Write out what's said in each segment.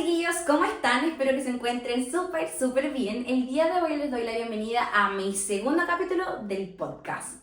Chiquillos, ¿cómo están? Espero que se encuentren súper bien. El día de hoy les doy la bienvenida a mi segundo capítulo del podcast.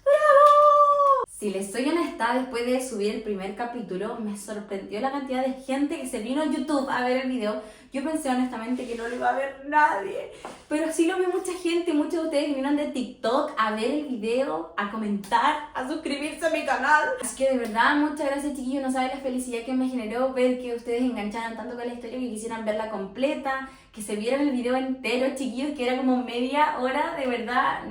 ¡Bravo! Si les soy honesta, después de subir el primer capítulo, me sorprendió la cantidad de gente que se vino a YouTube a ver el video. Yo pensé honestamente que no lo iba a ver nadie, pero sí lo vio mucha gente. Muchos de ustedes vinieron de TikTok a ver el video, a comentar, a suscribirse a mi canal. Así que de verdad, muchas gracias, chiquillos. No saben la felicidad que me generó ver que ustedes engancharan tanto con la historia que quisieran verla completa, que se vieran el video entero, chiquillos, que era como media hora. De verdad,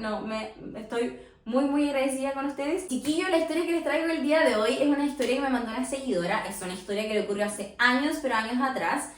estoy muy agradecida con ustedes. Chiquillos, la historia que les traigo el día de hoy es una historia que me mandó una seguidora. Es una historia que le ocurrió hace años, pero años atrás,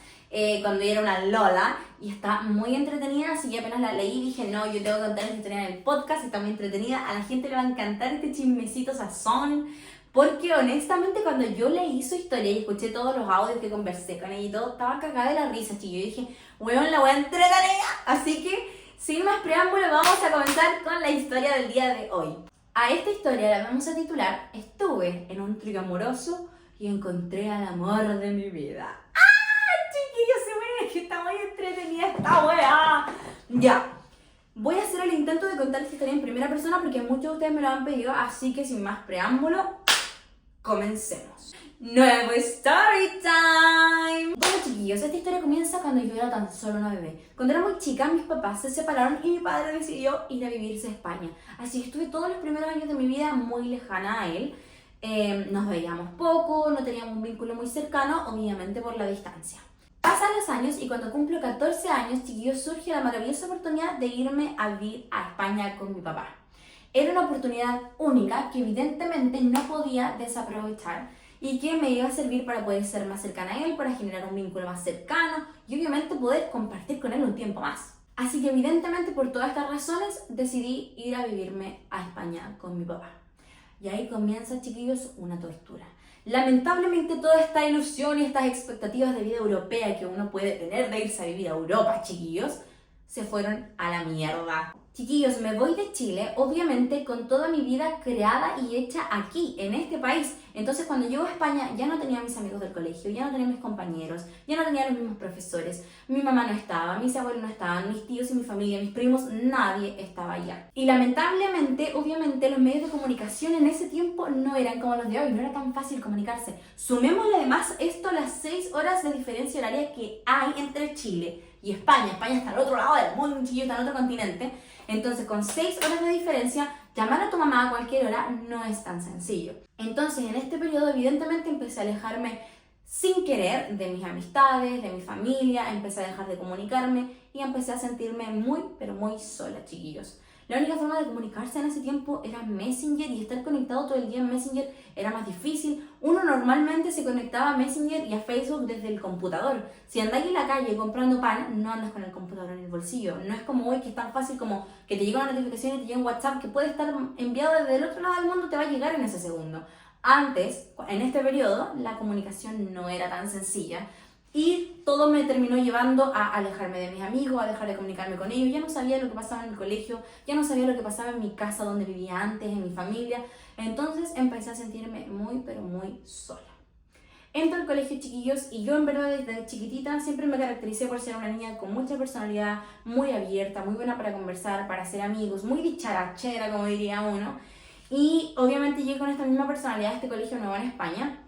cuando yo era una Lola, y está muy entretenida, así que apenas la leí dije, no, yo tengo que contar esta historia en el podcast. Está muy entretenida, a la gente le va a encantar este chismecito sazón, porque honestamente cuando yo leí su historia y escuché todos los audios que conversé con ella y todo, estaba cagada de la risa, chiquillos. Yo dije, weón, la voy a entretener. Así que sin más preámbulo, vamos a comenzar con la historia del día de hoy. A esta historia la vamos a titular Estuve en un trío amoroso y encontré al amor de mi vida. Chiquillos, se ve que está muy entretenida esta wea. Ya, voy a hacer el intento de contar esta historia en primera persona porque muchos de ustedes me lo han pedido, así que sin más preámbulo, comencemos. Nuevo story time. Bueno, chiquillos, esta historia comienza cuando yo era tan solo una bebé. Cuando era muy chica, mis papás se separaron y mi padre decidió ir a vivirse a España. Así que estuve todos los primeros años de mi vida muy lejana a él. Nos veíamos poco, no teníamos un vínculo muy cercano, obviamente por la distancia. Pasan los años y cuando cumplo 14 años, chiquillos, surge la maravillosa oportunidad de irme a vivir a España con mi papá. Era una oportunidad única que evidentemente no podía desaprovechar y que me iba a servir para poder ser más cercana a él, para generar un vínculo más cercano y obviamente poder compartir con él un tiempo más. Así que evidentemente por todas estas razones decidí ir a vivirme a España con mi papá. Y ahí comienza, chiquillos, una tortura. Lamentablemente toda esta ilusión y estas expectativas de vida europea que uno puede tener de irse a vivir a Europa, chiquillos, se fueron a la mierda. Chiquillos, me voy de Chile, obviamente con toda mi vida creada y hecha aquí, en este país. Entonces cuando llego a España ya no tenía mis amigos del colegio, ya no tenía mis compañeros, ya no tenía los mismos profesores. Mi mamá no estaba, mis abuelos no estaban, mis tíos y mi familia, mis primos, nadie estaba allá. Y lamentablemente, obviamente, los medios de comunicación en ese tiempo no eran como los de hoy, no era tan fácil comunicarse. Sumémosle además esto a las 6 horas de diferencia horaria que hay entre Chile y España. España está al otro lado del mundo, Chile está en otro continente. Entonces, con 6 horas de diferencia, llamar a tu mamá a cualquier hora no es tan sencillo. Entonces, en este periodo, evidentemente, empecé a alejarme sin querer de mis amistades, de mi familia, empecé a dejar de comunicarme y empecé a sentirme muy, pero muy sola, chiquillos. La única forma de comunicarse en ese tiempo era Messenger y estar conectado todo el día en Messenger era más difícil. Uno normalmente se conectaba a Messenger y a Facebook desde el computador. Si andáis en la calle comprando pan, no andas con el computador en el bolsillo. No es como hoy que es tan fácil como que te llega una notificación y te llega un WhatsApp que puede estar enviado desde el otro lado del mundo, te va a llegar en ese segundo. Antes, en este periodo, la comunicación no era tan sencilla. Y todo me terminó llevando a alejarme de mis amigos, a dejar de comunicarme con ellos. Ya no sabía lo que pasaba en el colegio, ya no sabía lo que pasaba en mi casa donde vivía antes, en mi familia. Entonces empecé a sentirme muy, pero muy sola. Entro al colegio, chiquillos, y yo en verdad desde chiquitita siempre me caractericé por ser una niña con mucha personalidad, muy abierta, muy buena para conversar, para hacer amigos, muy dicharachera, como diría uno. Y obviamente llegué con esta misma personalidad a este colegio nuevo en España.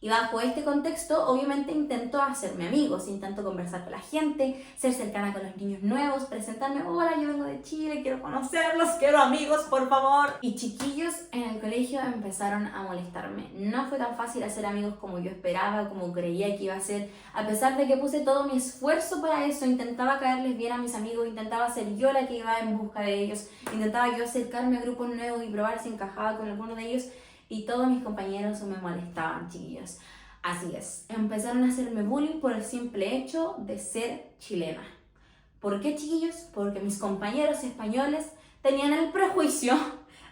Y bajo este contexto, obviamente intento hacerme amigos, intento conversar con la gente, ser cercana con los niños nuevos, presentarme, hola, yo vengo de Chile, quiero conocerlos, quiero amigos, por favor. Y chiquillos en el colegio empezaron a molestarme. No fue tan fácil hacer amigos como yo esperaba, como creía que iba a ser. A pesar de que puse todo mi esfuerzo para eso, intentaba caerles bien a mis amigos, intentaba ser yo la que iba en busca de ellos, intentaba yo acercarme a grupos nuevos y probar si encajaba con alguno de ellos. Y todos mis compañeros me molestaban, chiquillos. Así es, empezaron a hacerme bullying por el simple hecho de ser chilena. ¿Por qué, chiquillos? Porque mis compañeros españoles tenían el prejuicio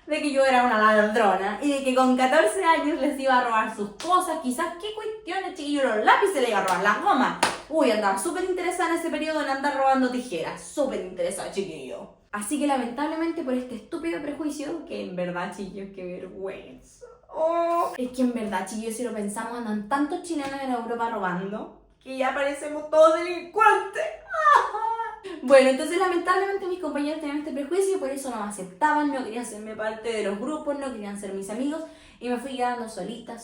de que yo era una ladrona y de que con 14 años les iba a robar sus cosas. Quizás, ¿qué cuestiones, chiquillos? Los lápices le iba a robar, las gomas. Uy, andaba súper interesada en ese periodo en andar robando tijeras. Súper interesada, chiquillo. Así que lamentablemente por este estúpido prejuicio, que en verdad, chiquillos, qué vergüenza. Oh. Es que en verdad, chiquillos, si lo pensamos, andan tantos chilenos en Europa robando que ya parecemos todos delincuentes. Bueno, entonces lamentablemente mis compañeros tenían este prejuicio, por eso no me aceptaban, no querían hacerme parte de los grupos, no querían ser mis amigos y me fui quedando solita.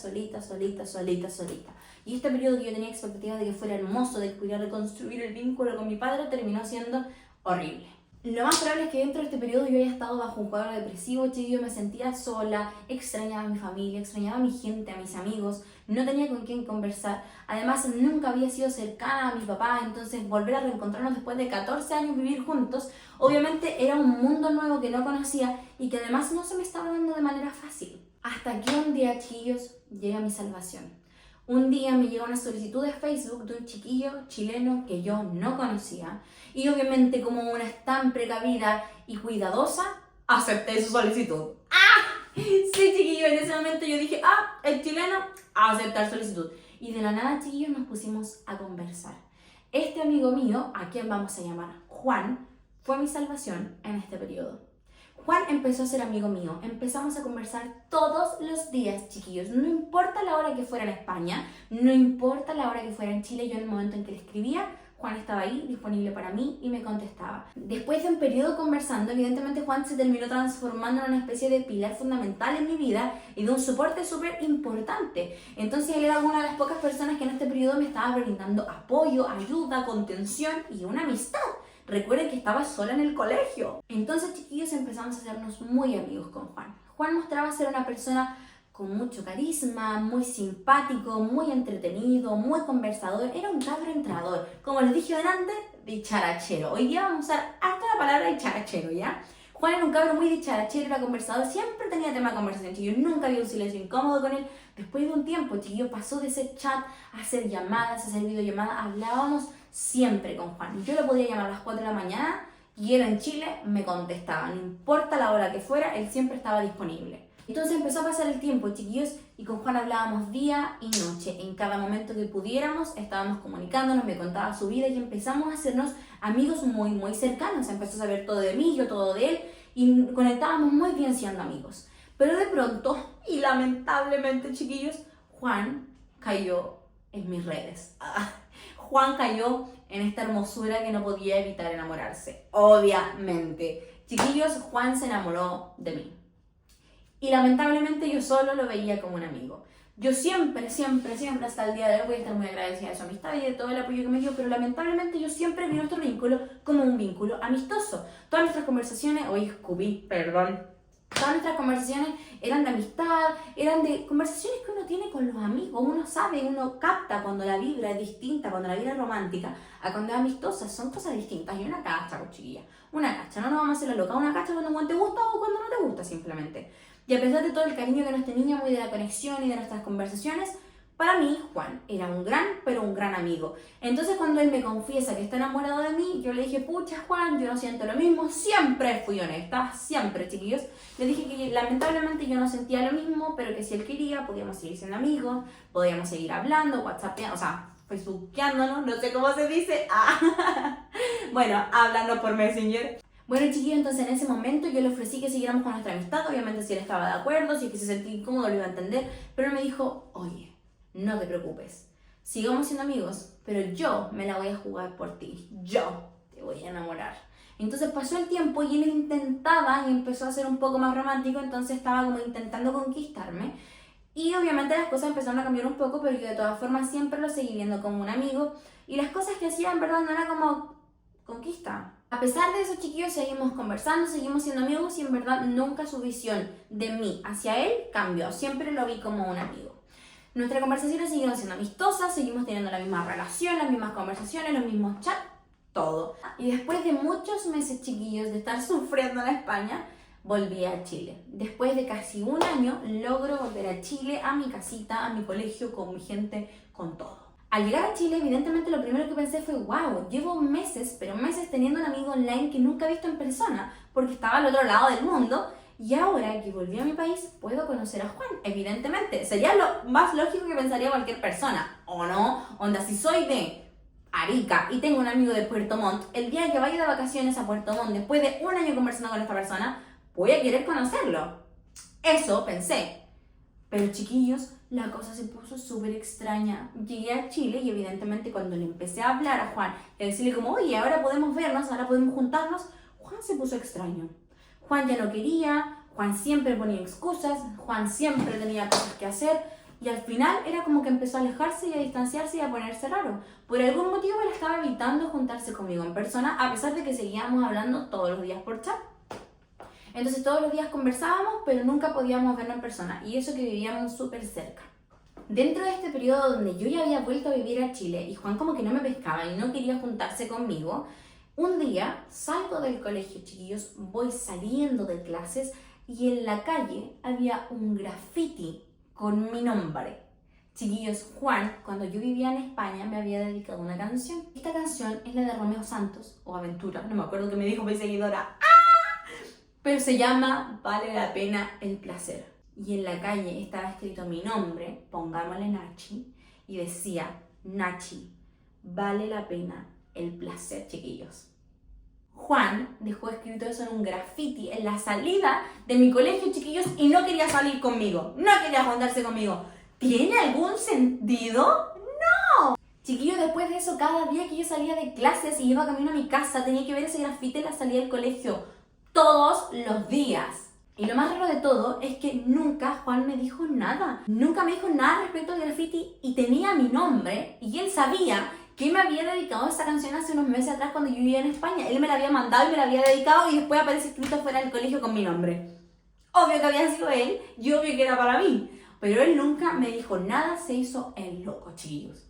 Y este periodo que yo tenía expectativas de que fuera hermoso, de que pudiera reconstruir el vínculo con mi padre, terminó siendo horrible. Lo más probable es que dentro de este periodo yo haya estado bajo un cuadro depresivo, yo me sentía sola, extrañaba a mi familia, extrañaba a mi gente, a mis amigos, no tenía con quién conversar. Además, nunca había sido cercana a mi papá, entonces volver a reencontrarnos después de 14 años vivir juntos, obviamente era un mundo nuevo que no conocía y que además no se me estaba dando de manera fácil. Hasta que un día, chiquillos, llega mi salvación. Un día me llegó una solicitud de Facebook de un chiquillo chileno que yo no conocía y obviamente como una tan precavida y cuidadosa, acepté su solicitud. ¡Ah! Sí, chiquillos, en ese momento yo dije, el chileno, a aceptar solicitud. Y de la nada, chiquillos, nos pusimos a conversar. Este amigo mío, a quien vamos a llamar Juan, fue mi salvación en este periodo. Juan empezó a ser amigo mío, empezamos a conversar todos los días, chiquillos, no importa la hora que fuera en España, no importa la hora que fuera en Chile, yo en el momento en que le escribía, Juan estaba ahí, disponible para mí y me contestaba. Después de un periodo conversando, evidentemente Juan se terminó transformando en una especie de pilar fundamental en mi vida y de un soporte súper importante. Entonces él era una de las pocas personas que en este periodo me estaba brindando apoyo, ayuda, contención y una amistad. Recuerden que estaba sola en el colegio. Entonces, chiquillos, empezamos a hacernos muy amigos con Juan. Juan mostraba ser una persona con mucho carisma, muy simpático, muy entretenido, muy conversador. Era un cabro entrador. Como les dije delante, dicharachero. Hoy día vamos a usar hasta la palabra dicharachero, ¿ya? Juan era un cabro muy dicharachero, era conversador, siempre tenía tema de conversación, chiquillos. Nunca había un silencio incómodo con él. Después de un tiempo, chiquillos, pasó de ser chat a hacer llamadas, a hacer videollamadas. Hablábamos siempre con Juan. Yo lo podía llamar a las 4 de la mañana y él en Chile me contestaba. No importa la hora que fuera, él siempre estaba disponible. Entonces empezó a pasar el tiempo, chiquillos, y con Juan hablábamos día y noche. En cada momento que pudiéramos, estábamos comunicándonos, me contaba su vida y empezamos a hacernos amigos muy, muy cercanos. Empezó a saber todo de mí, yo todo de él, y conectábamos muy bien siendo amigos. Pero de pronto, y lamentablemente, chiquillos, Juan cayó en mis redes. Juan cayó en esta hermosura que no podía evitar enamorarse, obviamente. Chiquillos, Juan se enamoró de mí. Y lamentablemente yo solo lo veía como un amigo. Yo siempre hasta el día de hoy voy a estar muy agradecida de su amistad y de todo el apoyo que me dio, pero lamentablemente yo siempre vi nuestro vínculo como un vínculo amistoso. Todas nuestras conversaciones, todas nuestras conversaciones eran de amistad, eran de conversaciones que uno tiene con los amigos. Uno sabe, uno capta cuando la vibra es distinta, cuando la vibra es romántica, a cuando es amistosa. Son cosas distintas. Y una cacha, cochilla. Una cacha, no nos vamos a hacer la loca. Una cacha cuando te gusta o cuando no te gusta, simplemente. Y a pesar de todo el cariño que nos teníamos y de la conexión y de nuestras conversaciones, para mí, Juan era un gran amigo. Entonces, cuando él me confiesa que está enamorado de mí, yo le dije, pucha, Juan, yo no siento lo mismo. Siempre fui honesta, siempre, chiquillos. Le dije que lamentablemente yo no sentía lo mismo, pero que si él quería, podíamos seguir siendo amigos, podíamos seguir hablando, whatsappeando, o sea, facebookeándonos, no sé cómo se dice. Bueno, hablando por Messenger. Bueno, chiquillos, entonces en ese momento yo le ofrecí que siguiéramos con nuestra amistad. Obviamente si él estaba de acuerdo, si es que se sentía incómodo, lo iba a entender. Pero él me dijo, oye, no te preocupes, sigamos siendo amigos, pero yo me la voy a jugar por ti, yo te voy a enamorar. Entonces pasó el tiempo y él intentaba y empezó a ser un poco más romántico, entonces estaba como intentando conquistarme. Y obviamente las cosas empezaron a cambiar un poco, pero yo de todas formas siempre lo seguí viendo como un amigo. Y las cosas que hacía en verdad no era como conquista. A pesar de eso, chiquillos, seguimos conversando, seguimos siendo amigos y en verdad nunca su visión de mí hacia él cambió. Siempre lo vi como un amigo. Nuestras conversaciones siguieron siendo amistosas, seguimos teniendo la misma relación, las mismas conversaciones, los mismos chats, todo. Y después de muchos meses, chiquillos, de estar sufriendo en España, volví a Chile. Después de casi un año, logro volver a Chile, a mi casita, a mi colegio, con mi gente, con todo. Al llegar a Chile, evidentemente lo primero que pensé fue, wow, llevo meses, pero meses teniendo un amigo online que nunca he visto en persona, porque estaba al otro lado del mundo. Y ahora que volví a mi país, puedo conocer a Juan, evidentemente. Sería lo más lógico que pensaría cualquier persona, ¿o no? Onda, si soy de Arica y tengo un amigo de Puerto Montt, el día que vaya de vacaciones a Puerto Montt, después de un año conversando con esta persona, voy a querer conocerlo. Eso pensé. Pero chiquillos, la cosa se puso súper extraña. Llegué a Chile y evidentemente cuando le empecé a hablar a Juan y a decirle como, oye, ahora podemos vernos, ahora podemos juntarnos, Juan se puso extraño. Juan ya no quería, Juan siempre ponía excusas, Juan siempre tenía cosas que hacer y al final era como que empezó a alejarse y a distanciarse y a ponerse raro. Por algún motivo él estaba evitando juntarse conmigo en persona a pesar de que seguíamos hablando todos los días por chat. Entonces todos los días conversábamos, pero nunca podíamos vernos en persona, y eso que vivíamos súper cerca. Dentro de este periodo donde yo ya había vuelto a vivir a Chile y Juan como que no me pescaba y no quería juntarse conmigo, un día salgo del colegio, chiquillos, voy saliendo de clases y en la calle había un graffiti con mi nombre. Chiquillos, Juan, cuando yo vivía en España, me había dedicado una canción. Esta canción es la de Romeo Santos, o Aventura, no me acuerdo qué me dijo mi seguidora. Pero se llama Vale la pena el placer. Y en la calle estaba escrito mi nombre, pongámosle Nachi, y decía, Nachi, vale la pena el placer, chiquillos. Juan dejó escrito eso en un graffiti en la salida de mi colegio, chiquillos, y no quería salir conmigo, no quería juntarse conmigo. ¿Tiene algún sentido? ¡No! Chiquillos, después de eso, cada día que yo salía de clases y iba camino a mi casa, tenía que ver ese graffiti en la salida del colegio. Todos los días. Y lo más raro de todo es que nunca Juan me dijo nada. Nunca me dijo nada respecto al graffiti y tenía mi nombre y él sabía que me había dedicado a esta canción hace unos meses atrás cuando yo vivía en España. Él me la había mandado y me la había dedicado y después aparece escrito fuera del colegio con mi nombre. Obvio que había sido él y obvio que era para mí. Pero él nunca me dijo nada, se hizo el loco, chiquillos.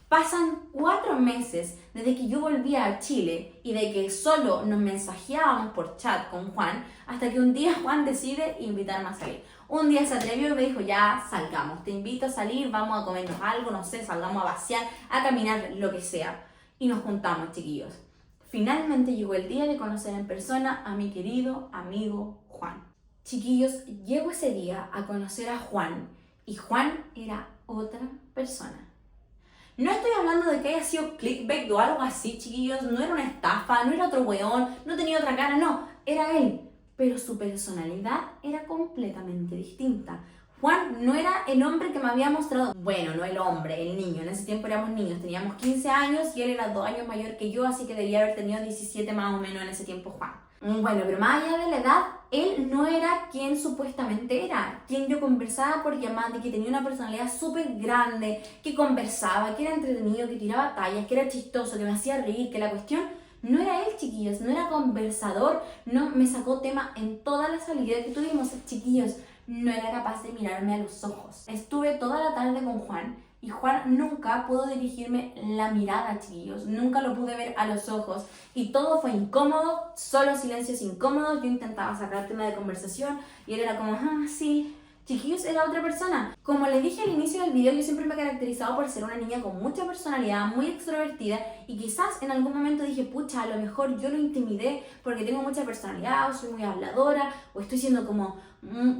Pasan 4 meses desde que yo volví a Chile y de que solo nos mensajeábamos por chat con Juan, hasta que un día Juan decide invitarme a salir. Un día se atrevió y me dijo, ya salgamos, te invito a salir, vamos a comernos algo, no sé, salgamos a pasear, a caminar, lo que sea. Y nos juntamos, chiquillos. Finalmente llegó el día de conocer en persona a mi querido amigo Juan. Chiquillos, llego ese día a conocer a Juan y Juan era otra persona. No estoy hablando de que haya sido clickbait o algo así, chiquillos, no era una estafa, no era otro weón, no tenía otra cara, no, era él. Pero su personalidad era completamente distinta. Juan no era el hombre que me había mostrado, bueno, no el hombre, el niño, en ese tiempo éramos niños, teníamos 15 años y él era 2 años mayor que yo, así que debía haber tenido 17 más o menos en ese tiempo Juan. Bueno, pero más allá de la edad, él no era quien supuestamente era, quien yo conversaba por llamada, que tenía una personalidad súper grande, que conversaba, que era entretenido, que tiraba tallas, que era chistoso, que me hacía reír, que la cuestión no era él, chiquillos, no era conversador, no me sacó tema en toda la salida que tuvimos, chiquillos, no era capaz de mirarme a los ojos. Estuve toda la tarde con Juan y Juan nunca pudo dirigirme la mirada, chiquillos, nunca lo pude ver a los ojos y todo fue incómodo, solo silencios incómodos. Yo intentaba sacar tema de conversación y él era como, sí. Chiquillos, era otra persona. Como les dije al inicio del video, yo siempre me he caracterizado por ser una niña con mucha personalidad, muy extrovertida, y quizás en algún momento dije, pucha, a lo mejor yo lo intimidé porque tengo mucha personalidad, o soy muy habladora, o estoy siendo como,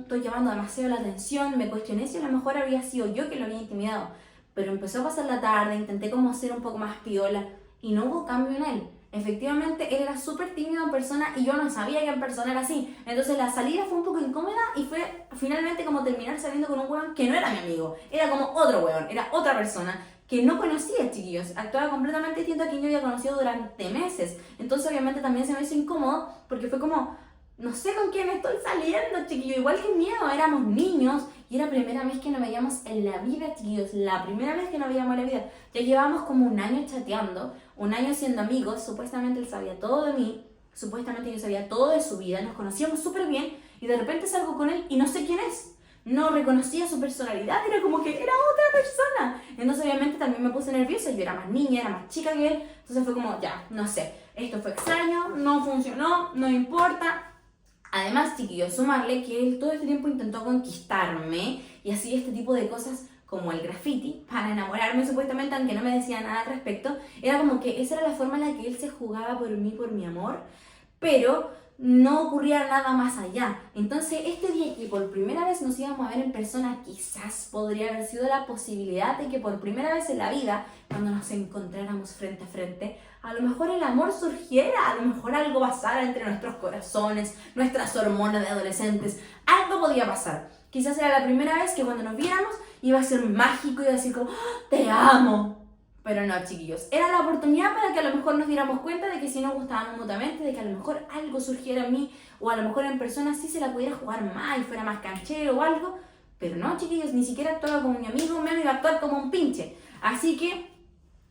estoy llamando demasiado la atención. Me cuestioné si a lo mejor había sido yo que lo había intimidado. Pero empezó a pasar la tarde, intenté como ser un poco más piola y no hubo cambio en él. Efectivamente, él era súper tímido en persona y yo no sabía que en persona era así. Entonces la salida fue un poco incómoda y fue finalmente como terminar saliendo con un weón que no era mi amigo. Era como otro weón, era otra persona que no conocía, chiquillos. Actuaba completamente distinto a quien yo había conocido durante meses. Entonces obviamente también se me hizo incómodo porque fue como, no sé con quién estoy saliendo, chiquillos. Igual que miedo, éramos niños y era la primera vez que nos veíamos en la vida, chiquillos. La primera vez que nos veíamos en la vida. Ya llevábamos como 1 año chateando, 1 año siendo amigos. Supuestamente él sabía todo de mí, supuestamente yo sabía todo de su vida. Nos conocíamos súper bien y de repente salgo con él y no sé quién es. No reconocía su personalidad, era como que era otra persona. Entonces obviamente también me puse nerviosa. Yo era más niña, era más chica que él. Entonces fue como, ya, no sé, esto fue extraño, no funcionó, no importa. Además, chiquillos, sumarle que él todo este tiempo intentó conquistarme y hacía este tipo de cosas como el graffiti para enamorarme supuestamente, aunque no me decía nada al respecto. Era como que esa era la forma en la que él se jugaba por mí, por mi amor, pero no ocurría nada más allá. Entonces este día que por primera vez nos íbamos a ver en persona, quizás podría haber sido la posibilidad de que por primera vez en la vida, cuando nos encontráramos frente a frente, a lo mejor el amor surgiera, a lo mejor algo pasara entre nuestros corazones, nuestras hormonas de adolescentes, algo podía pasar. Quizás era la primera vez que cuando nos viéramos iba a ser mágico, iba a decir como, ¡ah, te amo! Pero no, chiquillos, era la oportunidad para que a lo mejor nos diéramos cuenta de que si nos gustábamos mutuamente, de que a lo mejor algo surgiera en mí, o a lo mejor en persona sí se la pudiera jugar más y fuera más canchero o algo, pero no, chiquillos, ni siquiera actuaba como mi amigo, menos iba a actuar como un pinche. Así que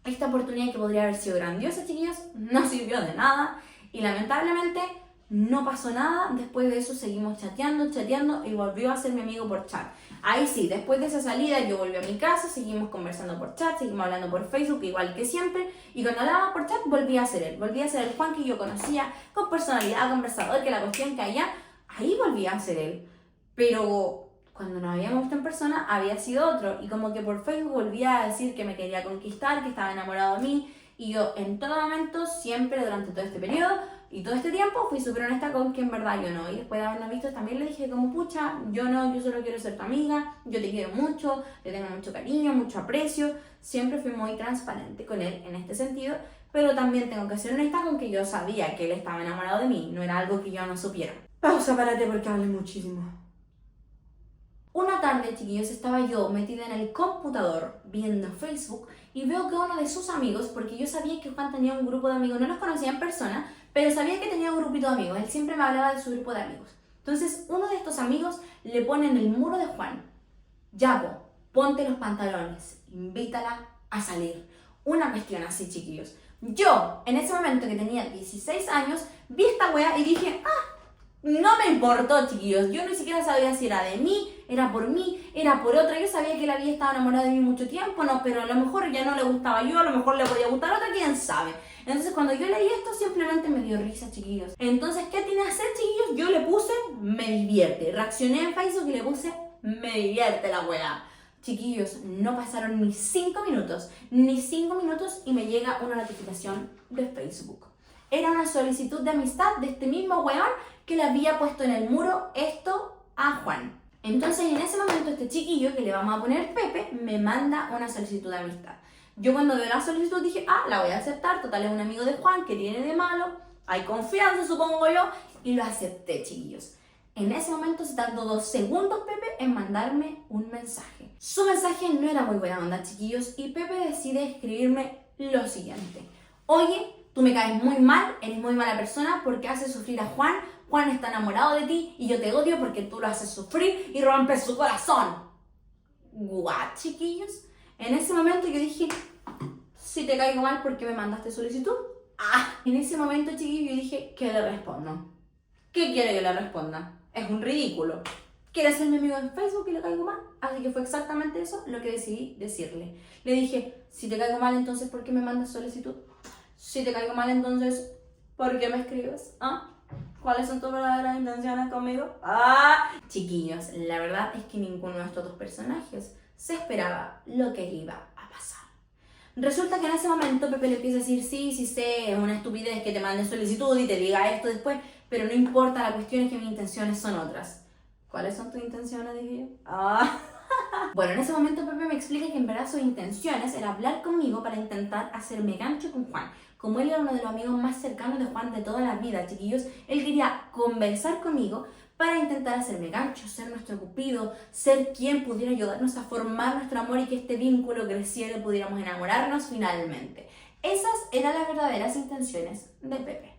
esta oportunidad que podría haber sido grandiosa, chiquillos, no sirvió de nada y lamentablemente no pasó nada. Después de eso seguimos chateando y volvió a ser mi amigo por chat. Ahí sí, después de esa salida yo volví a mi casa, seguimos conversando por chat, seguimos hablando por Facebook igual que siempre, y cuando hablábamos por chat volví a ser él, el Juan que yo conocía, con personalidad, conversador, que la cuestión que allá, ahí volví a ser él. Pero cuando nos habíamos visto en persona había sido otro, y como que por Facebook volvía a decir que me quería conquistar, que estaba enamorado de mí, y yo en todo momento, siempre durante todo este periodo y todo este tiempo fui súper honesta con que en verdad yo no. Y después de habernos visto también le dije como, pucha, yo no, yo solo quiero ser tu amiga, yo te quiero mucho, le tengo mucho cariño, mucho aprecio. Siempre fui muy transparente con él en este sentido, pero también tengo que ser honesta con que yo sabía que él estaba enamorado de mí, no era algo que yo no supiera. Pausa, párate porque hablé muchísimo. Una tarde, chiquillos, estaba yo metida en el computador viendo Facebook y veo que uno de sus amigos, porque yo sabía que Juan tenía un grupo de amigos, no los conocía en persona, pero sabía que tenía un grupito de amigos, él siempre me hablaba de su grupo de amigos. Entonces, uno de estos amigos le pone en el muro de Juan, Yapo, ponte los pantalones, invítala a salir. Una cuestión así, chiquillos. Yo, en ese momento que tenía 16 años, vi esta wea y dije, no me importó, chiquillos. Yo ni siquiera sabía si era de mí, era por otra. Yo sabía que él había estado enamorado de mí mucho tiempo, no, pero a lo mejor ya no le gustaba yo, a lo mejor le podía gustar otra, quién sabe. Entonces cuando yo leí esto simplemente me dio risa, chiquillos. Entonces, ¿qué tiene que hacer, chiquillos? Yo le puse, me divierte. Reaccioné en Facebook y le puse, me divierte la weá. Chiquillos, no pasaron ni 5 minutos y me llega una notificación de Facebook. Era una solicitud de amistad de este mismo weón que le había puesto en el muro esto a Juan. Entonces en ese momento este chiquillo, que le vamos a poner Pepe, me manda una solicitud de amistad. Yo cuando veo la solicitud dije, la voy a aceptar, total es un amigo de Juan, ¿qué tiene de malo? Hay confianza, supongo yo, y lo acepté, chiquillos. En ese momento se tardó 2 segundos Pepe en mandarme un mensaje. Su mensaje no era muy buena onda, chiquillos, y Pepe decide escribirme lo siguiente. Oye, tú me caes muy mal, eres muy mala persona porque haces sufrir a Juan. Juan está enamorado de ti y yo te odio porque tú lo haces sufrir y rompes su corazón. ¿What, chiquillos? En ese momento yo dije, si te caigo mal, ¿por qué me mandaste solicitud? En ese momento, chiquillos, yo dije, ¿qué le respondo? ¿Qué quiere que le responda? Es un ridículo. ¿Quiere ser mi amigo en Facebook y le caigo mal? Así que fue exactamente eso lo que decidí decirle. Le dije, si te caigo mal, entonces ¿por qué me mandas solicitud? Si te caigo mal, entonces ¿por qué me escribes? ¿Cuáles son tus verdaderas intenciones conmigo? Chiquillos, la verdad es que ninguno de estos dos personajes se esperaba lo que iba a pasar. Resulta que en ese momento Pepe le empieza a decir, sí sé, es una estupidez que te mande solicitud y te diga esto después, pero no importa, la cuestión es que mis intenciones son otras. ¿Cuáles son tus intenciones? Dije yo. Bueno, en ese momento Pepe me explica que en verdad sus intenciones era hablar conmigo para intentar hacerme gancho con Juan. Como él era uno de los amigos más cercanos de Juan de toda la vida, chiquillos, él quería conversar conmigo para intentar hacerme gancho, ser nuestro cupido, ser quien pudiera ayudarnos a formar nuestro amor y que este vínculo creciera y pudiéramos enamorarnos finalmente. Esas eran las verdaderas intenciones de Pepe.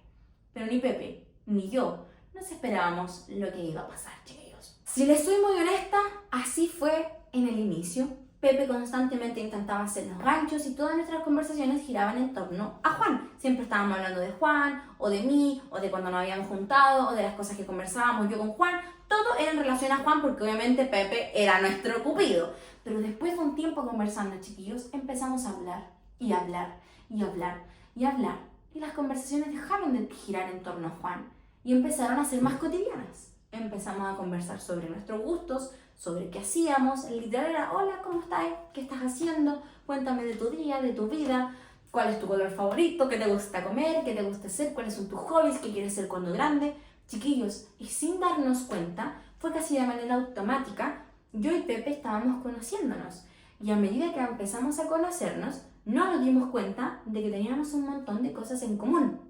Pero ni Pepe ni yo nos esperábamos lo que iba a pasar, chiquillos. Si les soy muy honesta, así fue en el inicio. Pepe constantemente intentaba hacernos ganchos y todas nuestras conversaciones giraban en torno a Juan. Siempre estábamos hablando de Juan, o de mí, o de cuando nos habíamos juntado, o de las cosas que conversábamos yo con Juan. Todo era en relación a Juan porque obviamente Pepe era nuestro cupido. Pero después de un tiempo conversando, chiquillos, empezamos a hablar, y hablar, y hablar, y hablar. Y las conversaciones dejaron de girar en torno a Juan y empezaron a ser más cotidianas. Empezamos a conversar sobre nuestros gustos, sobre qué hacíamos. Literal era, hola, ¿cómo estás? ¿Qué estás haciendo? Cuéntame de tu día, de tu vida. ¿Cuál es tu color favorito? ¿Qué te gusta comer? ¿Qué te gusta hacer? ¿Cuáles son tus hobbies? ¿Qué quieres ser cuando grande? Chiquillos, y sin darnos cuenta, fue casi de manera automática, yo y Pepe estábamos conociéndonos. Y a medida que empezamos a conocernos, no nos dimos cuenta de que teníamos un montón de cosas en común.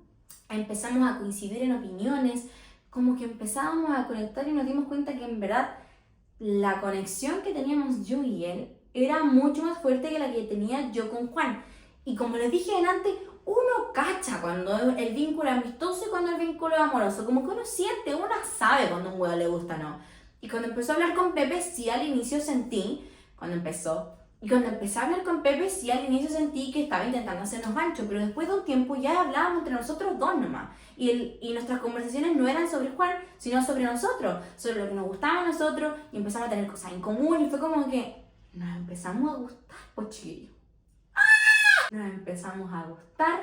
Empezamos a coincidir en opiniones, como que empezábamos a conectar y nos dimos cuenta que en verdad la conexión que teníamos yo y él era mucho más fuerte que la que tenía yo con Juan. Y como les dije antes, uno cacha cuando el vínculo es amistoso y cuando el vínculo es amoroso. Como que uno siente, uno sabe cuando un huevo le gusta o no. Y cuando empezó a hablar con Pepe, sí al inicio sentí, cuando empecé a hablar con Pepe, sí al inicio sentí que estaba intentando hacernos gancho, pero después de un tiempo ya hablábamos entre nosotros dos nomás. Y nuestras conversaciones no eran sobre Juan, sino sobre nosotros, sobre lo que nos gustaba a nosotros, y empezamos a tener cosas en común, y fue como que nos empezamos a gustar, pues chiquillos. Nos empezamos a gustar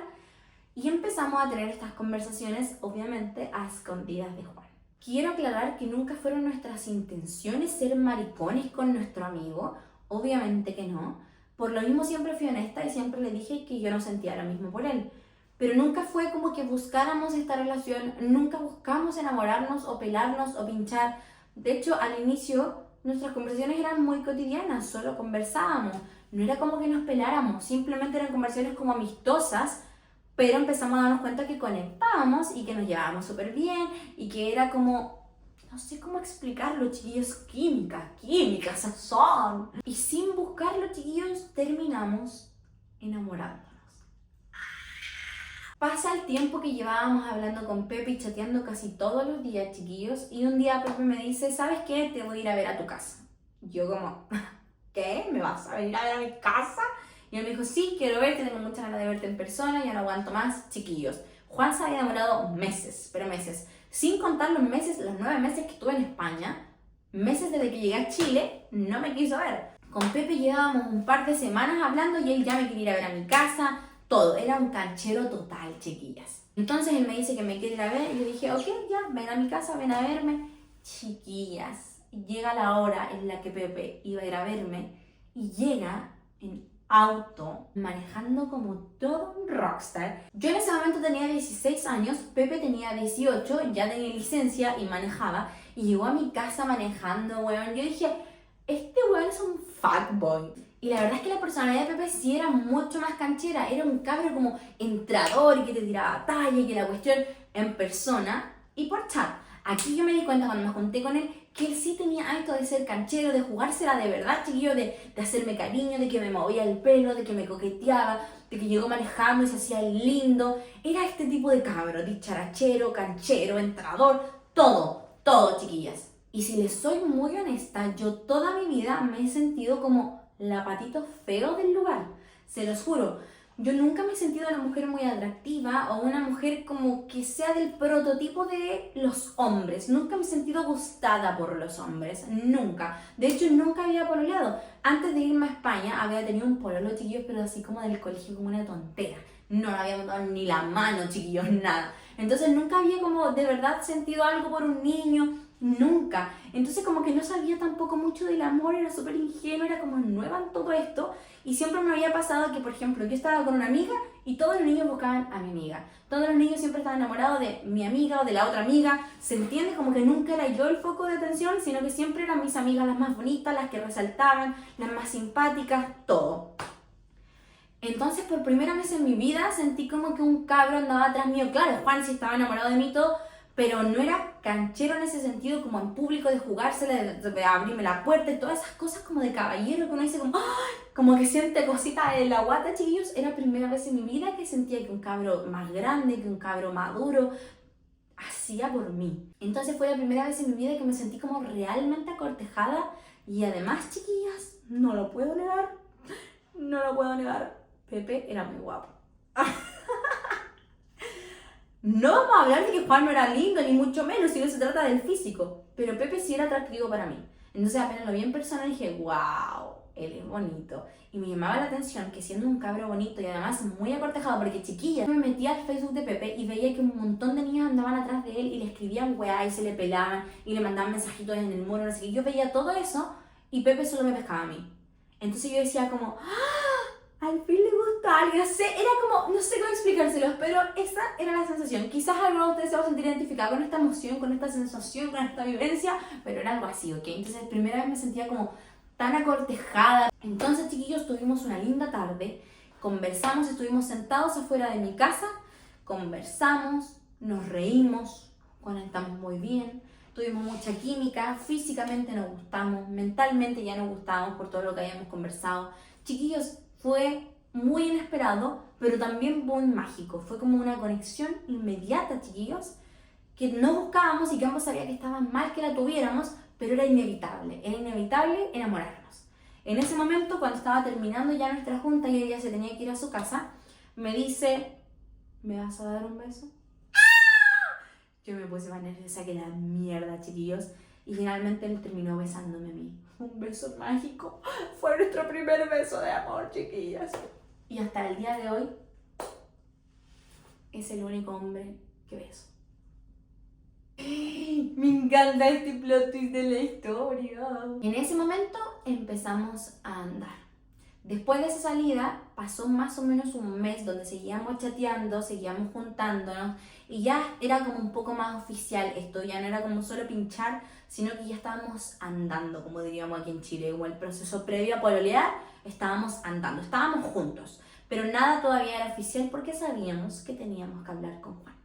y empezamos a tener estas conversaciones, obviamente, a escondidas de Juan. Quiero aclarar que nunca fueron nuestras intenciones ser maricones con nuestro amigo, obviamente que no. Por lo mismo siempre fui honesta y siempre le dije que yo no sentía lo mismo por él. Pero nunca fue como que buscáramos esta relación, nunca buscamos enamorarnos o pelarnos o pinchar. De hecho, al inicio nuestras conversaciones eran muy cotidianas, solo conversábamos. No era como que nos peláramos, simplemente eran conversaciones como amistosas, pero empezamos a darnos cuenta que conectábamos y que nos llevábamos súper bien y que era como, no sé cómo explicarlo, chiquillos, química, sazón. Y sin buscarlo, chiquillos, terminamos enamorándonos. Pasa el tiempo que llevábamos hablando con Pepe y chateando casi todos los días, chiquillos, y un día Pepe me dice, ¿sabes qué? Te voy a ir a ver a tu casa. Yo como, ¿qué? ¿Me vas a venir a ver a mi casa? Y él me dijo, sí, quiero verte, tengo muchas ganas de verte en persona, ya no aguanto más, chiquillos. Juan se había demorado meses, pero meses. Sin contar los 9 meses que estuve en España, meses desde que llegué a Chile, no me quiso ver. Con Pepe llevábamos un par de semanas hablando y él ya me quería ir a ver a mi casa, todo. Era un canchero total, chiquillas. Entonces él me dice que me quiere ir a ver y yo dije, ok, ya, ven a mi casa, ven a verme. Chiquillas, llega la hora en la que Pepe iba a ir a verme y llega en auto, manejando como todo un rockstar. Yo en ese momento tenía 16 años, Pepe tenía 18, ya tenía licencia y manejaba, y llegó a mi casa manejando, weón. Yo dije, este weón es un fuckboy. Y la verdad es que la personalidad de Pepe sí era mucho más canchera, era un cabro como entrador y que te tiraba talla y que la cuestión en persona y por chat. Aquí yo me di cuenta cuando me junté con él que él sí tenía hábito de ser canchero, de jugársela de verdad, chiquillo, de hacerme cariño, de que me movía el pelo, de que me coqueteaba, de que llegó manejando y se hacía el lindo. Era este tipo de cabro, dicharachero, canchero, entrador, todo, chiquillas. Y si les soy muy honesta, yo toda mi vida me he sentido como la patito feo del lugar, se los juro. Yo nunca me he sentido una mujer muy atractiva o una mujer como que sea del prototipo de los hombres. Nunca me he sentido gustada por los hombres, nunca. De hecho, nunca había pololeado. Antes de irme a España había tenido un pololo, chiquillos, pero así como del colegio, como una tontera. No le había dado ni la mano, chiquillos, nada. Entonces nunca había como de verdad sentido algo por un niño, nunca. Entonces como que no sabía tampoco mucho del amor, era súper ingenua, era como nueva en todo esto. Y siempre me había pasado que, por ejemplo, yo estaba con una amiga y todos los niños buscaban a mi amiga. Todos los niños siempre estaban enamorados de mi amiga o de la otra amiga. Se entiende como que nunca era yo el foco de atención, sino que siempre eran mis amigas las más bonitas, las que resaltaban, las más simpáticas, todo. Entonces, por primera vez en mi vida sentí como que un cabro andaba atrás mío. Claro, Juan sí estaba enamorado de mí y todo, pero no era canchero en ese sentido, como en público, de jugársela, de abrirme la puerta y todas esas cosas como de caballero que uno dice como, ¡ay! Como que siente cositas en la guata, chiquillos. Era la primera vez en mi vida que sentía que un cabro más grande, que un cabro maduro, hacía por mí. Entonces fue la primera vez en mi vida que me sentí como realmente acortejada y además, chiquillas, no lo puedo negar, Pepe era muy guapo. No vamos a hablar de que Juan no era lindo, ni mucho menos, si no se trata del físico. Pero Pepe sí era atractivo para mí. Entonces apenas lo vi en persona dije, wow, él es bonito. Y me llamaba la atención que siendo un cabro bonito y además muy acortejado, porque chiquilla, me metía al Facebook de Pepe y veía que un montón de niños andaban atrás de él y le escribían weá y se le pelaban y le mandaban mensajitos en el muro, no sé qué. Yo veía todo eso y Pepe solo me pescaba a mí. Entonces yo decía como, ¡ah! Al fin le gusta a alguien, era como, no sé cómo explicárselos, pero esa era la sensación. Quizás alguno de ustedes se va a sentir identificado con esta emoción, con esta sensación, con esta vivencia, pero era algo así, ¿ok? Entonces, primera vez me sentía como tan acortejada. Entonces, chiquillos, tuvimos una linda tarde, conversamos, estuvimos sentados afuera de mi casa, conversamos, nos reímos, conectamos muy bien. tuvimos mucha química, físicamente nos gustamos, mentalmente ya nos gustábamos por todo lo que habíamos conversado. Chiquillos, fue muy inesperado, pero también muy mágico. Fue como una conexión inmediata, chiquillos, que no buscábamos y que ambos sabían que estaba mal que la tuviéramos, pero era inevitable enamorarnos. En ese momento, cuando estaba terminando ya nuestra junta y ella se tenía que ir a su casa, me dice, ¿me vas a dar un beso? Yo me puse más nerviosa que la mierda, chiquillos, y finalmente él terminó besándome a mí. Un beso mágico. Fue nuestro primer beso de amor, chiquillas. Y hasta el día de hoy es el único hombre que beso. Me encanta este plot twist de la historia. En ese momento empezamos a andar. Después de esa salida pasó más o menos un mes donde seguíamos chateando, seguíamos juntándonos y ya era como un poco más oficial esto, ya no era como solo pinchar, sino que ya estábamos andando, como diríamos aquí en Chile, como el proceso previo a pololear, estábamos andando, estábamos juntos, pero nada todavía era oficial porque sabíamos que teníamos que hablar con Juan.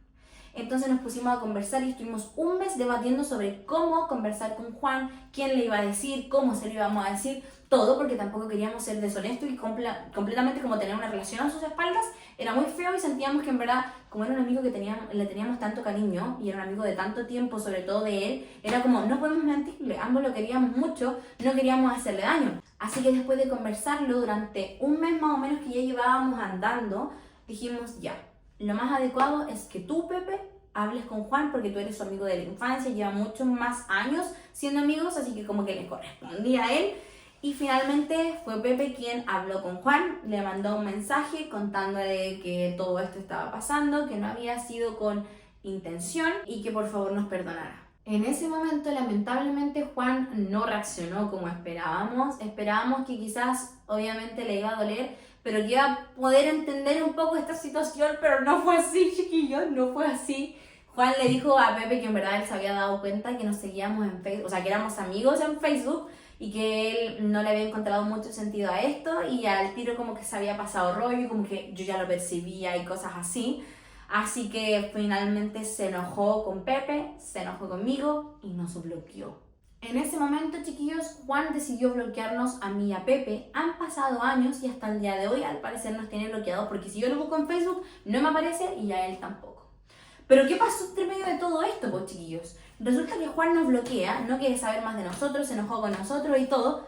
Entonces nos pusimos a conversar y estuvimos un mes debatiendo sobre cómo conversar con Juan, quién le iba a decir, cómo se lo íbamos a decir, todo, porque tampoco queríamos ser deshonestos y completamente como tener una relación a sus espaldas. Era muy feo y sentíamos que en verdad, como era un amigo que le teníamos tanto cariño y era un amigo de tanto tiempo, sobre todo de él, era como, no podemos mentirle, ambos lo queríamos mucho, no queríamos hacerle daño. Así que después de conversarlo durante un mes más o menos que ya llevábamos andando, dijimos ya. Lo más adecuado es que tú, Pepe, hables con Juan porque tú eres su amigo de la infancia, lleva muchos más años siendo amigos, así que como que le correspondía a él. Y finalmente fue Pepe quien habló con Juan, le mandó un mensaje contándole que todo esto estaba pasando, que no había sido con intención y que por favor nos perdonara. En ese momento, lamentablemente, Juan no reaccionó como esperábamos. Esperábamos que quizás, obviamente, le iba a doler, pero que iba a poder entender un poco esta situación, pero no fue así, chiquillos, no fue así. Juan le dijo a Pepe que en verdad él se había dado cuenta que nos seguíamos en Facebook, o sea, que éramos amigos en Facebook y que él no le había encontrado mucho sentido a esto y al tiro como que se había pasado rollo, como que yo ya lo percibía y cosas así. Así que finalmente se enojó con Pepe, se enojó conmigo y nos bloqueó. En ese momento, chiquillos, Juan decidió bloquearnos a mí y a Pepe. Han pasado años y hasta el día de hoy al parecer nos tiene bloqueados porque si yo lo busco en Facebook no me aparece y a él tampoco. Pero ¿qué pasó entre medio de todo esto, pues, chiquillos? Resulta que Juan nos bloquea, no quiere saber más de nosotros, se enojó con nosotros y todo.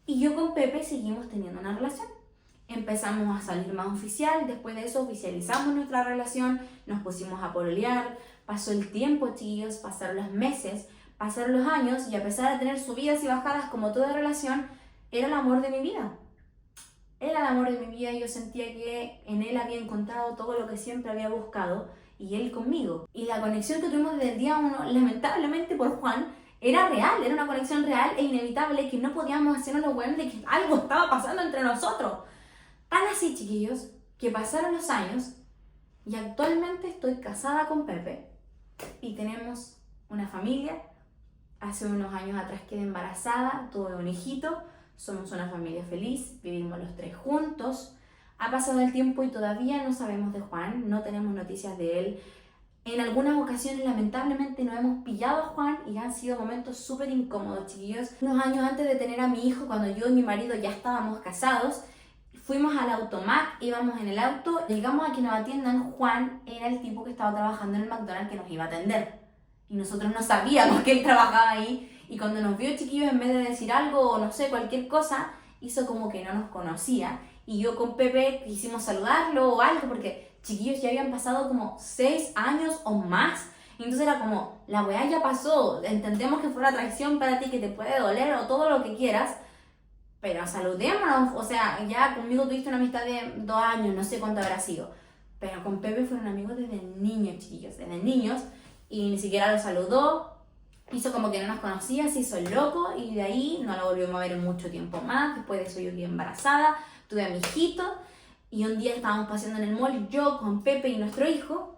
Y yo con Pepe seguimos teniendo una relación. Empezamos a salir más oficial, después de eso oficializamos nuestra relación, nos pusimos a pololear, pasó el tiempo, chiquillos, pasaron los meses, pasaron los años y a pesar de tener subidas y bajadas como toda relación, era el amor de mi vida. Era el amor de mi vida y yo sentía que en él había encontrado todo lo que siempre había buscado y él conmigo. Y la conexión que tuvimos desde el día uno, lamentablemente por Juan, era real, era una conexión real e inevitable que no podíamos hacernos los buenos de que algo estaba pasando entre nosotros. Tan así, chiquillos, que pasaron los años y actualmente estoy casada con Pepe y tenemos una familia. Hace unos años atrás quedé embarazada, tuve un hijito, somos una familia feliz, vivimos los tres juntos. Ha pasado el tiempo y todavía no sabemos de Juan, no tenemos noticias de él. En algunas ocasiones, lamentablemente, nos hemos pillado a Juan y han sido momentos súper incómodos, chiquillos. Unos años antes de tener a mi hijo, cuando yo y mi marido ya estábamos casados, fuimos al Automac, íbamos en el auto, llegamos a que nos atiendan. Juan era el tipo que estaba trabajando en el McDonald's que nos iba a atender. Y nosotros no sabíamos que él trabajaba ahí. Y cuando nos vio, chiquillos, en vez de decir algo o no sé, cualquier cosa, hizo como que no nos conocía. Y yo con Pepe quisimos saludarlo o algo, porque chiquillos ya habían pasado como 6 años o más. Y entonces era como, la weá ya pasó, entendemos que fue una traición para ti, que te puede doler o todo lo que quieras, pero saludémonos. O sea, ya conmigo tuviste una amistad de 2 años, no sé cuánto habrá sido. Pero con Pepe fueron amigos desde niños, chiquillos, desde niños. Y ni siquiera lo saludó, hizo como que no nos conocía, se hizo el loco y de ahí no lo volvimos a ver en mucho tiempo más. Después de eso yo quedé embarazada, tuve a mi hijito y un día estábamos paseando en el mall, yo con Pepe y nuestro hijo.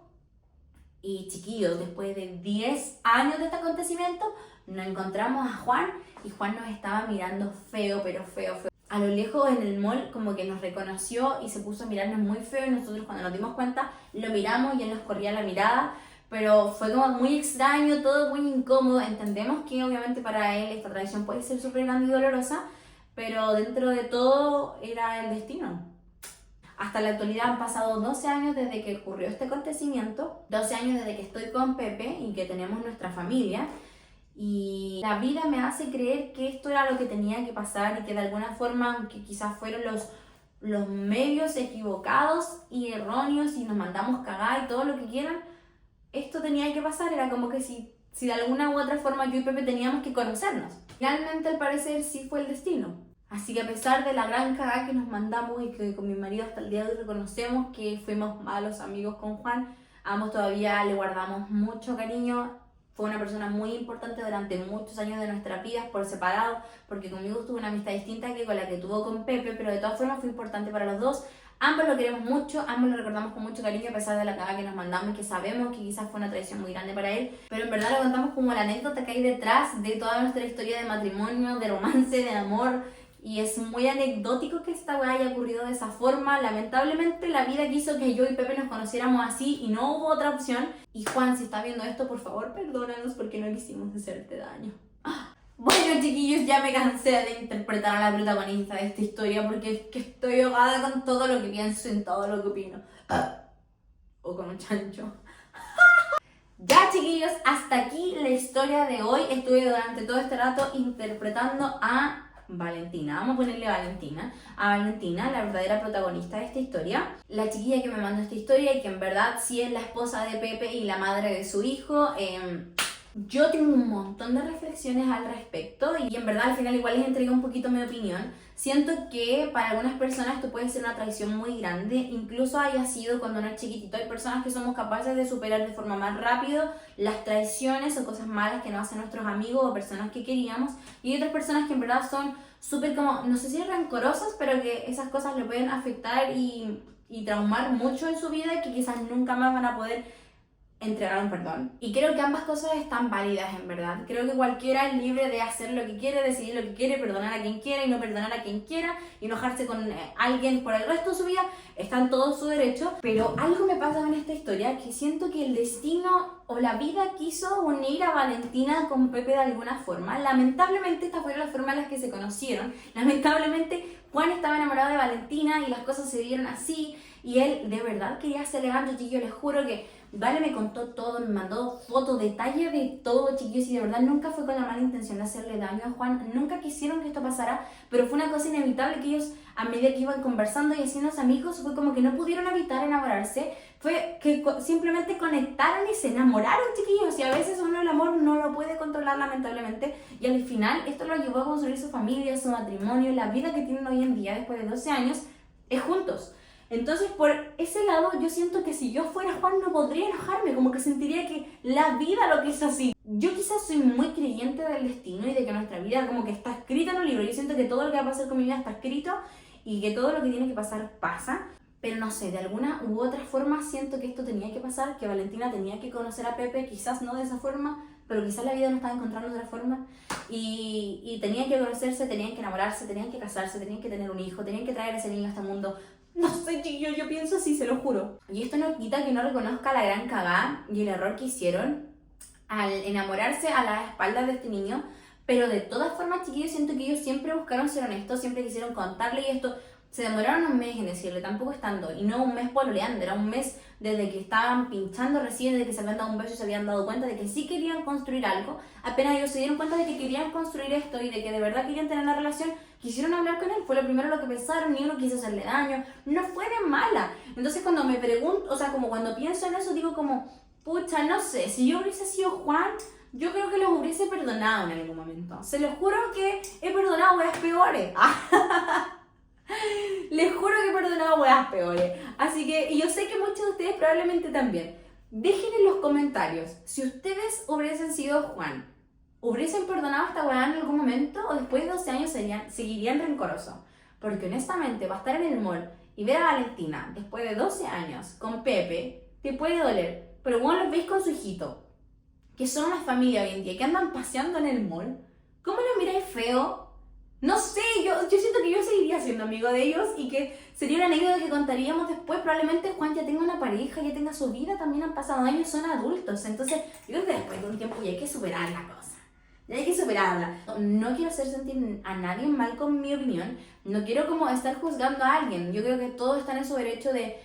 Y chiquillos, después de 10 años de este acontecimiento, nos encontramos a Juan y Juan nos estaba mirando feo, pero feo, feo. A lo lejos en el mall como que nos reconoció y se puso a mirarnos muy feo y nosotros cuando nos dimos cuenta lo miramos y él nos corría la mirada. pero fue como muy extraño, todo muy incómodo. Entendemos que obviamente para él esta traición puede ser súper grande y dolorosa, pero dentro de todo era el destino. Hasta la actualidad han pasado 12 años desde que ocurrió este acontecimiento, 12 años desde que estoy con Pepe y que tenemos nuestra familia. Y la vida me hace creer que esto era lo que tenía que pasar y que de alguna forma, aunque quizás fueron los medios equivocados y erróneos y nos mandamos cagar y todo lo que quieran, esto tenía que pasar. Era como que si de alguna u otra forma yo y Pepe teníamos que conocernos. Realmente al parecer sí fue el destino. Así que a pesar de la gran cagada que nos mandamos y que con mi marido hasta el día de hoy reconocemos que fuimos malos amigos con Juan, ambos todavía le guardamos mucho cariño. Fue una persona muy importante durante muchos años de nuestras vidas por separado, porque conmigo tuvo una amistad distinta que con la que tuvo con Pepe, pero de todas formas fue importante para los dos. Ambos lo queremos mucho, ambos lo recordamos con mucho cariño a pesar de la cagada que nos mandamos y que sabemos que quizás fue una traición muy grande para él, pero en verdad lo contamos como la anécdota que hay detrás de toda nuestra historia de matrimonio, de romance, de amor. Y es muy anecdótico que esta weá haya ocurrido de esa forma. Lamentablemente la vida quiso que yo y Pepe nos conociéramos así y no hubo otra opción. Y Juan, si está viendo esto, por favor, perdónanos porque no quisimos hacerte daño. Bueno, chiquillos, ya me cansé de interpretar a la protagonista de esta historia porque es que estoy ahogada con todo lo que pienso y en todo lo que opino. O con un chancho. Ya, chiquillos, hasta aquí la historia de hoy. Estuve durante todo este rato interpretando a Valentina, vamos a ponerle Valentina, a Valentina, la verdadera protagonista de esta historia, la chiquilla que me mandó esta historia y que en verdad sí es la esposa de Pepe y la madre de su hijo. Yo tengo un montón de reflexiones al respecto y en verdad al final igual les entregué un poquito mi opinión. Siento que para algunas personas esto puede ser una traición muy grande, incluso haya sido cuando uno es chiquitito. Hay personas que somos capaces de superar de forma más rápido las traiciones o cosas malas que nos hacen nuestros amigos o personas que queríamos, y hay otras personas que en verdad son súper como, no sé si rencorosas, pero que esas cosas le pueden afectar y traumar mucho en su vida y que quizás nunca más van a poder entregar un perdón. Y creo que ambas cosas están válidas en verdad. Creo que cualquiera es libre de hacer lo que quiere, decidir lo que quiere, perdonar a quien quiera y no perdonar a quien quiera, y enojarse con alguien por el resto de su vida. Está en todo su derecho. Pero algo me pasa con esta historia, que siento que el destino o la vida quiso unir a Valentina con Pepe de alguna forma. Lamentablemente esta fue la forma en la que se conocieron. Lamentablemente Juan estaba enamorado de Valentina y las cosas se dieron así. Y él de verdad quería hacerle daño, chiquillos. Les juro que Vale me contó todo, me mandó fotos, detalles de todo, chiquillos, y de verdad nunca fue con la mala intención de hacerle daño a Juan. Nunca quisieron que esto pasara, pero fue una cosa inevitable que ellos, a medida que iban conversando y haciéndose amigos, fue como que no pudieron evitar enamorarse. Fue que simplemente conectaron y se enamoraron, chiquillos. Y a veces uno el amor no lo puede controlar, lamentablemente. Y al final esto lo llevó a construir su familia, su matrimonio, la vida que tienen hoy en día después de 12 años, es juntos. Entonces, por ese lado, yo siento que si yo fuera Juan no podría enojarme, como que sentiría que la vida lo quiso así. Yo quizás soy muy creyente del destino y de que nuestra vida como que está escrita en un libro. Yo siento que todo lo que va a pasar con mi vida está escrito y que todo lo que tiene que pasar pasa. Pero no sé, de alguna u otra forma siento que esto tenía que pasar, que Valentina tenía que conocer a Pepe, quizás no de esa forma, pero quizás la vida no estaba encontrando de otra forma. Y tenían que conocerse, tenían que enamorarse, tenían que casarse, tenían que tener un hijo, tenían que traer a ese niño a este mundo. No sé, chiquillos, yo pienso así, se lo juro. Y esto no quita que no reconozca la gran cagada y el error que hicieron al enamorarse a las espaldas de este niño. Pero de todas formas, chiquillos, siento que ellos siempre buscaron ser honestos, siempre quisieron contarle, y esto se demoraron un mes en decirle, tampoco estando, y no un mes pololeando, era un mes desde que estaban pinchando recién, desde que se habían dado un beso y se habían dado cuenta de que sí querían construir algo. Apenas ellos se dieron cuenta de que querían construir esto y de que de verdad querían tener una relación, quisieron hablar con él, fue lo primero lo que pensaron, ni uno quiso hacerle daño, no fue de mala. Entonces cuando me pregunto, o sea, como cuando pienso en eso, digo como, pucha, no sé, si yo hubiese sido Juan, yo creo que los hubiese perdonado en algún momento. Se los juro que he perdonado weas peores. Les juro que he perdonado weas peores. Así que, y yo sé que muchos de ustedes probablemente también. Dejen en los comentarios si ustedes hubiesen sido Juan, ¿hubiesen perdonado a esta weá en algún momento o después de 12 años seguirían rencorosos? Porque honestamente, va a estar en el mall y ver a Valentina después de 12 años con Pepe, te puede doler. Pero bueno, los veis con su hijito, que son una familia hoy en día, que andan paseando en el mall. ¿Cómo lo miráis feo? No sé, yo siento que yo seguiría siendo amigo de ellos y que sería una anécdota que contaríamos después. Probablemente Juan ya tenga una pareja, ya tenga su vida, también han pasado años, son adultos. Entonces, yo creo que después de un tiempo ya hay que superar la cosa. Ya hay que superarla. No quiero hacer sentir a nadie mal con mi opinión. No quiero como estar juzgando a alguien. Yo creo que todos están en su derecho de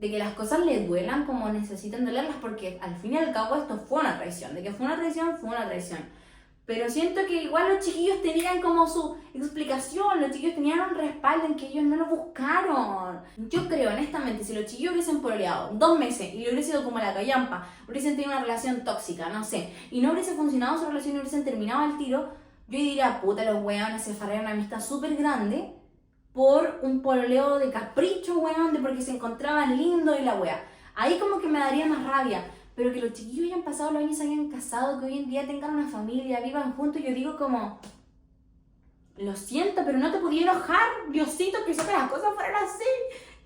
que las cosas les duelan como necesitan dolerlas, porque al fin y al cabo esto fue una traición. De que fue una traición, fue una traición. Pero siento que igual los chiquillos tenían como su explicación, los chiquillos tenían un respaldo en que ellos no lo buscaron. Yo creo, honestamente, si los chiquillos hubiesen pololeado 2 meses y le hubiese sido como la callampa, hubiesen tenido una relación tóxica, no sé, y no hubiese funcionado su relación y hubiesen terminado al tiro, yo diría, puta, los weones se farrearon una amistad súper grande por un pololeo de capricho, weón, de porque se encontraban lindos y la wea. Ahí como que me daría más rabia. Pero que los chiquillos hayan pasado los años, se hayan casado, que hoy en día tengan una familia, vivan juntos, yo digo como, lo siento, pero no te podía enojar, Diosito, que hizo que las cosas fueran así.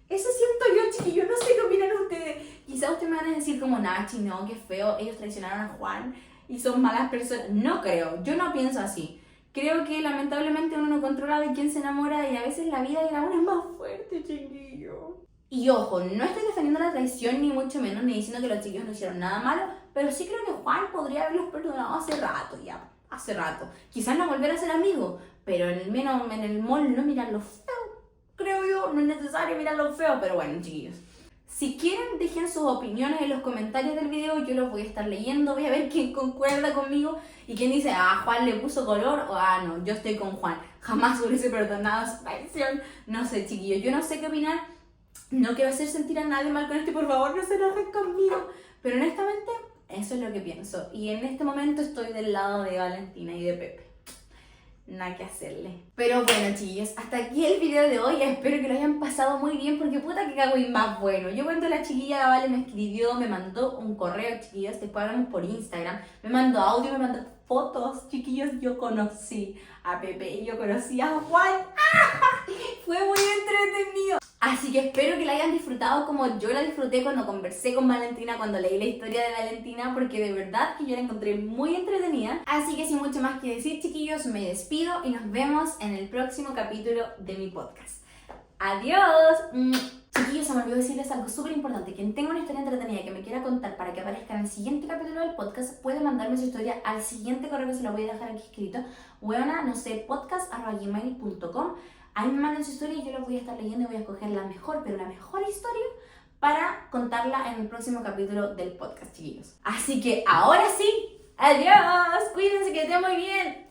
Eso siento yo, chiquillos, no sé qué opinan ustedes. Quizás ustedes me van a decir como, Nachi, no, qué feo, ellos traicionaron a Juan y son malas personas. No creo, yo no pienso así. Creo que lamentablemente uno no controla de quién se enamora y a veces la vida de uno es más fuerte, chiquillo. Y ojo, no estoy defendiendo la traición ni mucho menos, ni diciendo que los chiquillos no hicieron nada malo, pero sí creo que Juan podría haberlos perdonado hace rato ya, hace rato. Quizás no volver a ser amigos, pero menos en el mall no mirarlo feo, creo yo, no es necesario mirarlo feo, pero bueno, chiquillos. Si quieren, dejen sus opiniones en los comentarios del video, yo los voy a estar leyendo, voy a ver quién concuerda conmigo y quién dice, ah, Juan le puso color, o ah, no, yo estoy con Juan, jamás hubiese perdonado su traición. No sé, chiquillos, yo no sé qué opinar. No quiero hacer sentir a nadie mal con esto y por favor no se enojen conmigo. Pero honestamente, eso es lo que pienso. Y en este momento estoy del lado de Valentina y de Pepe. Nada que hacerle. Pero bueno, chiquillos, hasta aquí el video de hoy. Espero que lo hayan pasado muy bien porque puta que cago y más bueno. Yo cuando la chiquilla la Vale me escribió, me mandó un correo, chiquillos, después hablamos por Instagram, me mandó audio, me mandó fotos, chiquillos. Yo conocí a Pepe y yo conocí a Juan. ¡Ah! Fue muy entretenido. Así que espero que la hayan disfrutado como yo la disfruté cuando conversé con Valentina, cuando leí la historia de Valentina, porque de verdad que yo la encontré muy entretenida. Así que sin mucho más que decir, chiquillos, me despido y nos vemos en el próximo capítulo de mi podcast. ¡Adiós! Chiquillos, se me olvidó decirles algo súper importante. Quien tenga una historia entretenida que me quiera contar para que aparezca en el siguiente capítulo del podcast, puede mandarme su historia al siguiente correo que se lo voy a dejar aquí escrito. Huevona, no sé, podcast@gmail.com. Ahí me mandan su historia y yo la voy a estar leyendo y voy a escoger la mejor, pero la mejor historia para contarla en el próximo capítulo del podcast, chiquillos. Así que ahora sí, adiós, cuídense, que estén muy bien.